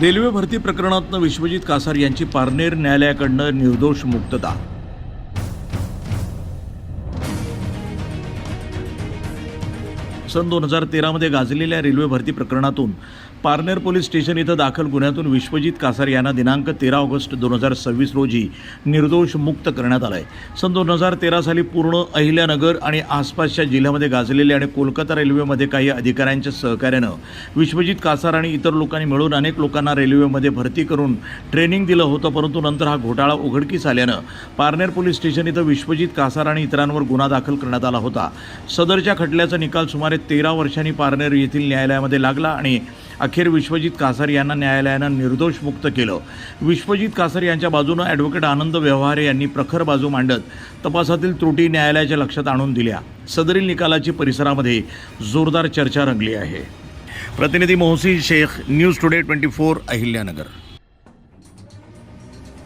Railway भरती प्रकरणातनं विश्वजित कासार यांची पारनेर न्यायालयाकडनं निर्दोष मुक्तता। सन 2013 मध्ये गाजलेल्या रेल्वे भरती प्रकरणातून पारनेर पोलीस स्टेशन इथं दाखल गुन्ह्यातून विश्वजित कासार यांना दिनांक 13 ऑगस्ट 2026 रोजी निर्दोष मुक्त करण्यात आलं आहे। सन 2013 साली पूर्ण अहिल्यानगर आणि आसपासच्या जिल्ह्यामध्ये गाजलेल्या आणि कोलकाता रेल्वेमध्ये काही अधिकाऱ्यांच्या सहकार्यानं विश्वजित कासार आणि इतर लोकांनी मिळून अनेक लोकांना रेल्वेमध्ये भरती करून ट्रेनिंग दिलं होतं, परंतु नंतर हा घोटाळा उघडकीस आल्यानं पारनेर पोलीस स्टेशन इथं विश्वजित कासार आणि इतरांवर गुन्हा दाखल करण्यात आला होता। सदरच्या खटल्याचा निकाल सुमारे 13 वर्षांनी पारनेर येथील न्यायालयामध्ये लागला आणि अखेर विश्वजित कासार यांना न्यायालयानं निर्दोष मुक्त केलं। विश्वजित कासार यांच्या बाजूनं ॲडव्होकेट आनंद व्यवहारे यांनी प्रखर बाजू मांडत तपासातील त्रुटी न्यायालयाच्या लक्षात आणून दिल्या। सदरील निकालाची परिसरामध्ये जोरदार चर्चा रंगली आहे। प्रतिनिधी मोहसिन शेख, न्यूज टुडे 24, अहिल्यानगर।